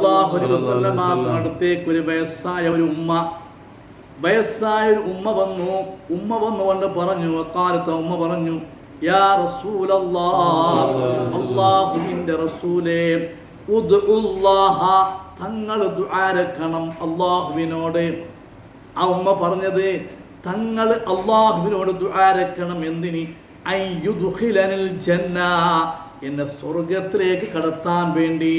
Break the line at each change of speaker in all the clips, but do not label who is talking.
സല്ലല്ലാഹു അലൈഹി വസല്ലം അടുത്തേക്ക് ഒരു വയസ്സായ ഒരു ഉമ്മ വന്നുകൊണ്ട് പറഞ്ഞു, അക്കാലത്ത് ഉമ്മ പറഞ്ഞു, യാ റസൂലല്ലാഹ്, അല്ലാഹുവിന്റെ റസൂലേ, ഉദ്ഉല്ലാഹ, തങ്ങൾ ദുആരക്കണം അല്ലാഹുവിനോട്. ആ ഉമ്മ പറഞ്ഞത് തങ്ങൾ അല്ലാഹുവിനോട് ദുആരക്കണം. എന്തിന്? അയ്യുദ്ഖിലനിൽ ജന്ന, എന്നെ സ്വർഗത്തിലേക്ക് കടത്താൻ വേണ്ടി.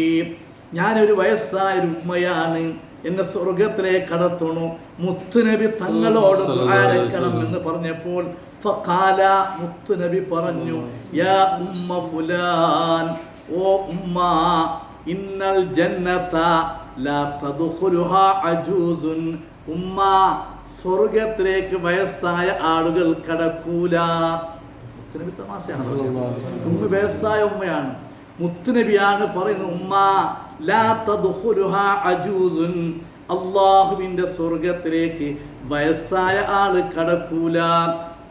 ഞാനൊരു വയസ്സായ ഉമ്മയാണ്, എന്നെ സ്വർഗത്തിലേക്ക് കടത്തണു. മുത്തുനബി തങ്ങളോട് ദുആരക്കണം എന്ന് പറഞ്ഞപ്പോൾ ഫഖാല, മുത്തുനബി പറഞ്ഞു, യാ ഉമ്മ ഫുലാൻ, ഓ ഉമ്മ, ഇന്നൽ ജന്നത ലാ തദ്ഖുലുഹാ അജൂസുൻ, ഉമ്മ, സ്വർഗത്തിലേക്ക് വയസ്സായ ആളുകൾ കടക്കൂല. മുത്തുനബി തമാശയാണ്, ഉമ്മ വയസ്സായ ഉമ്മയാണ്, മുത്തുനബിയാണ് പറയുന്നത്, ഉമ്മ, ലാ തദ്ഖുലുഹാ അജൂസുൻ, അല്ലാഹുവിന്റെ സ്വർഗത്തിലേക്ക് വയസ്സായ ആള് കടക്കൂല.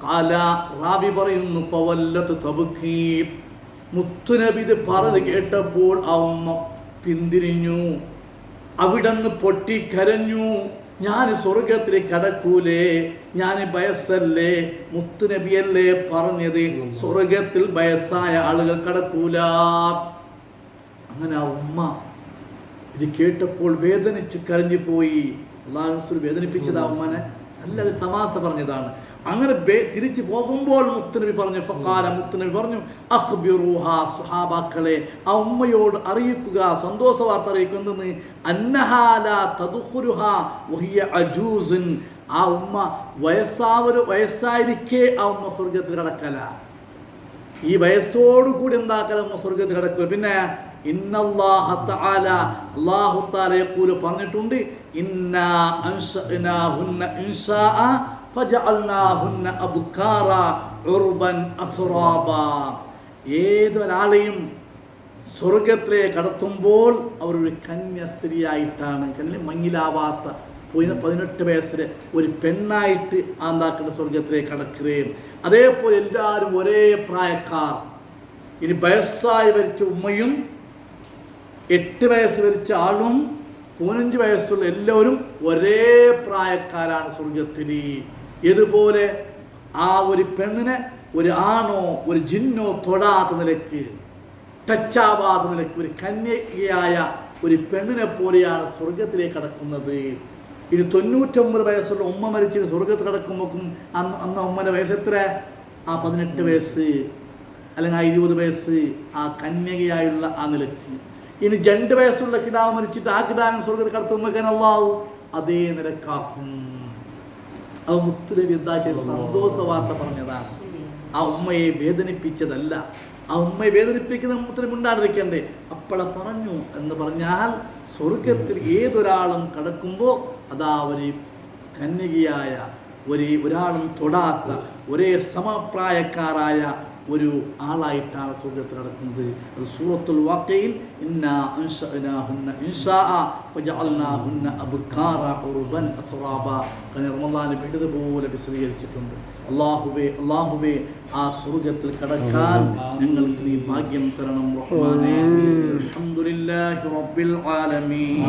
ഖാല, റാബി പറയുന്നു, ഫവല്ലത്ത് തബ്കീ, മുത്തുനബി ഇത് പറഞ്ഞു കേട്ടപ്പോൾ ആ ഉമ്മ പിന്തിരിഞ്ഞു, അവിടന്ന് പൊട്ടിക്കരഞ്ഞു. ഞാൻ സ്വർഗത്തിലേക്ക് കടക്കൂലേ, ഞാൻ വയസ്സല്ലേ, മുത്തുനബിയല്ലേ പറഞ്ഞത് സ്വർഗത്തിൽ വയസ്സായ ആളുകൾ കടക്കൂല. അങ്ങനെ ആ ഉമ്മ ഇത് കേട്ടപ്പോൾ വേദനിച്ച് കരഞ്ഞു പോയി. അല്ലാഹു വേദനിപ്പിച്ചത് ആ ഉമ്മനെ അല്ല, അത് തമാശ പറഞ്ഞതാണ്. അങ്ങനെ തിരിച്ചു പോകുമ്പോൾ മുത്തുനബി പറഞ്ഞു, ഫഖാല, മുത്തുനബി പറഞ്ഞു, അഖ്ബിറൂഹാ, സ്വഹാബാക്കളെ ആ ഉമ്മയോട് അറിയിക്കുക, സന്തോഷ വാർത്ത അറിയിക്കുന്നത്, അന്നഹാ ലാ തദ്ഖുലുഹാ വഹിയ അജൂസുൻ, ആ ഉമ്മ വയസ്സായിരിക്കെ ആ ഉമ്മ സ്വർഗത്തിൽ കടക്കല. ഈ വയസ്സോടുകൂടി എന്താക്കല ഉമ്മ സ്വർഗത്തിൽ കടക്കുക. പിന്നെ ഇന്നല്ലാഹ തആല, അല്ലാഹു തആല യഖൂലു പറഞ്ഞിട്ടുണ്ട്, ഇന്നാ അൻശഅനാഹുന്ന ഇൻശാഅ ഫജഅൽനാഹുന്ന അബ്കാറ ഉർബൻ അത്റാബ. ഏതൊരാളെയും സ്വർഗത്തിലേക്ക് കടത്തുമ്പോൾ അവരൊരു കന്യ സ്ത്രീയായിട്ടാണ്, മങ്ങിലാവാത്ത 18 വയസ്സിലെ ഒരു പെണ്ണായിട്ട് ആന്താക്കുന്ന സ്വർഗത്തിലേക്ക് കടക്കുകയും, അതേപോലെ എല്ലാവരും ഒരേ പ്രായക്കാർ. ഇനി വയസ്സായി വരിച്ച ഉമ്മയും 8 വയസ്സ് വരിച്ച ആളും 15 വയസ്സുള്ള എല്ലാവരും ഒരേ പ്രായക്കാരാണ് സ്വർഗത്തിൽ. ഇതുപോലെ ആ ഒരു പെണ്ണിനെ ഒരു ആണോ ഒരു ജിന്നോ തൊടാത്ത നിലയ്ക്ക്, ടച്ചാവാത്ത നിലയ്ക്ക് ഒരു കന്യകയായ ഒരു പെണ്ണിനെ പോലെയാണ് സ്വർഗത്തിലേക്ക് കടക്കുന്നത്. ഇനി 99 വയസ്സുള്ള ഉമ്മ മരിച്ച് സ്വർഗത്തിൽ കിടക്കുമ്പോഴേക്കും അന്ന് ഉമ്മയുടെ വയസ്സ് എത്ര? ആ 18 വയസ്സ് അല്ലെങ്കിൽ ആ 20 വയസ്സ് ആ കന്യകയായുള്ള ആ നിലയ്ക്ക്. ഇനി 2 വയസ്സുള്ള കിടാവ് മരിച്ചിട്ട് ആ കിടാവിനെ സ്വർഗത്തിൽ കടത്തുമ്പോൾ അല്ലാഹു അതേ നിലക്കാക്കും. അത് മുത്തുനബി എന്താ സന്തോഷ വാർത്ത പറഞ്ഞതാണ്, ആ ഉമ്മയെ വേദനിപ്പിച്ചതല്ല. ആ ഉമ്മയെ വേദനിപ്പിക്കുന്ന മുത്തുനബി ഉണ്ടാണ്ടിരിക്കണ്ടേ. അപ്പളെ പറഞ്ഞു എന്ന് പറഞ്ഞാൽ സ്വർഗത്തിൽ ഏതൊരാളും കടക്കുമ്പോൾ അതാ ഒരു കന്യകയായ ഒരാളും തൊടാത്ത ഒരേ സമപ്രായക്കാരായ ഒരു ആളായിട്ടാണ് സ്വർഗത്തിൽ നടക്കുന്നത്. അത് സൂറത്തുൽ വാഖിയിൽ ഇന്നാ അൻശഅനാഹുന്ന ഇൻശാഅ വജഅൽനാഹുന്ന അബ്കാറ ഉർബൻ അത്റാബ റമളാനിൽ ഇതുപോലെ വിശദീകരിച്ചിട്ടുണ്ട്. അല്ലാഹുവേ ആ സ്വർഗത്തിൽ കടക്കാൻ ഞങ്ങൾക്ക് നീ ഭാഗ്യം തരണം റഹ്മാനേ. അൽഹംദുലില്ലാഹി റബ്ബിൽ ആലമീൻ.